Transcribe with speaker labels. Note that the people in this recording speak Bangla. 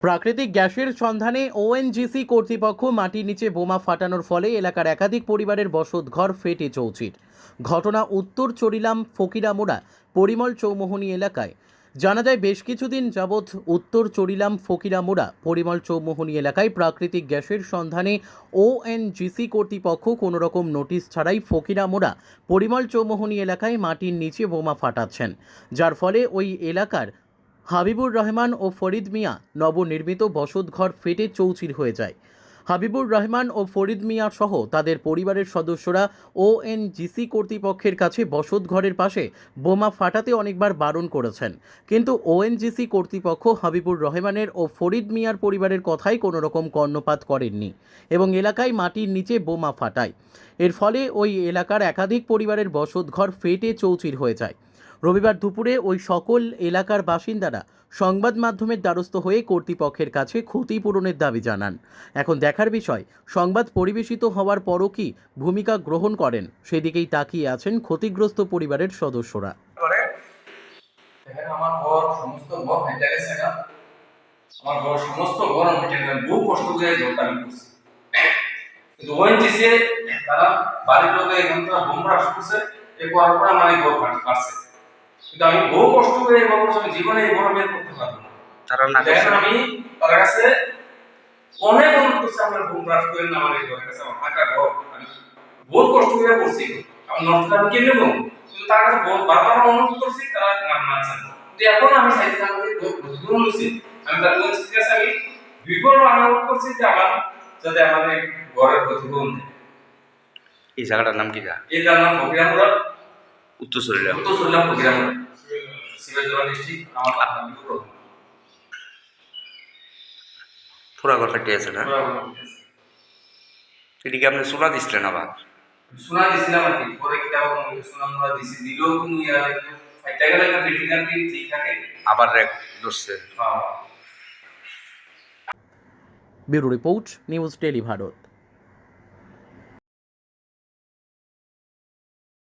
Speaker 1: প্রাকৃতিক গ্যাসের সন্ধানে ওএনজিসি কর্তৃপক্ষ মাটির নিচে বোমা ফাটানোর ফলে এলাকার একাধিক পরিবারের বসতঘর ফেটে চৌচির। ঘটনা উত্তর চরিলাম ফকিরামোড়া পরিমল চৌমোহনী এলাকায়। জানা যায় বেশ কিছুদিন যাবৎ উত্তর চরিলাম ফকিরামোড়া পরিমল চৌমোহনী এলাকায় প্রাকৃতিক গ্যাসের সন্ধানে ওএনজিসি কর্তৃপক্ষ কোনো রকম নোটিশ ছাড়াই ফকিরামোড়া পরিমল চৌমোহনী এলাকায় মাটির নিচে বোমা ফাটাচ্ছেন, যার ফলে ওই এলাকার হাবিবুর রহমান ও ফরিদ মিয়া নবনির্মিত বসতঘর ফেটে চৌচির হয়ে যায়। হাবিবুর রহমান ও ফরিদ মিয়া সহ তাদের পরিবারের সদস্যরা ওএনজিসি কর্তৃপক্ষের কাছে বসতঘরের পাশে বোমা ফাটাতে অনেকবার বারণ করেছেন, কিন্তু ওএনজিসি কর্তৃপক্ষ হাবিবুর রহমানের ও ফরিদ মিয়ার পরিবারের কথাই কোনো রকম কর্ণপাত করেননি এবং এলাকায় মাটির নিচে বোমা ফাটায়। এর ফলে ওই এলাকার একাধিক পরিবারের বসতঘর ফেটে চৌচির হয়ে যায়। রবিবার দুপুরে ওই সকল এলাকার বাসিন্দারা সংবাদ মাধ্যমের দ্বারস্থ হয়ে কর্তৃপক্ষের কাছে ক্ষতিপূরণের দাবি জানান। এখন দেখার বিষয়, সংবাদ পরিবেশিত হওয়ার পরও কি ভূমিকা গ্রহণ করেন সেদিকেই তাকিয়ে আছেন ক্ষতিগ্রস্ত পরিবারের সদস্যরা।
Speaker 2: আমার ঘর সমস্ত ঘর হেঁটে গেছে না, আমার ঘর সমস্ত ঘর হেঁটে গেছে, বহু কষ্ট করে ঘরটা আমি করছি। কিন্তু ওএনজিসি তারা বাড়ির লোকে এখানটা বোমরা করছে, এ করার পর আমার এই ঘর পারছে। কিন্তু আমি বহু কষ্ট করে এই ঘর করছি, আমি জীবনে এই ঘর বের করতে পারবো না। তারা না দেখেন আমি তার কাছে অনেক অনুরোধ করছি, আমার বোমরা করে না, আমার এই ঘরের কাছে আমার ফাঁকা ঘর আমি বহুত কষ্ট করে করছি, আমার নষ্ট আমি কেন নেবো? কিন্তু তার কাছে বারবার অনুরোধ করছি, তারা মানছে না। কিন্তু এখন আমি চাইছি আমাদের ঘর লইছি, আমি তার ওএনজিসির কাছে আমি বিপুল অনুরোধ করছি যে আমার যাতে আমাদের ঘরের ক্ষতিপূরণ দেয়।
Speaker 3: এই জায়গাটার নাম কি?
Speaker 2: এই জায়গার নাম ফকিরামোড়া,
Speaker 3: উত্তর চরিলাম
Speaker 2: ফকিরামোড়া, সিরাজগঞ্জ ডিস্ট্রিক্ট। আমার নাম হাবিবুর রহমান।
Speaker 3: পুরা ঘর কাটিয়ে আছে না? এদিকে আপনি সোনা দিছিলেন আবার?
Speaker 2: সোনা দিছিলাম আর কি, পরে কি আবার সোনা মোড়া দিছি, দিলেও কোনো একটা গেলে একটা বিল্ডিং আর কি ঠিক থাকে,
Speaker 3: আবার রেক ধরছে।
Speaker 2: হ্যাঁ।
Speaker 1: Bureau report, news tele Bharat.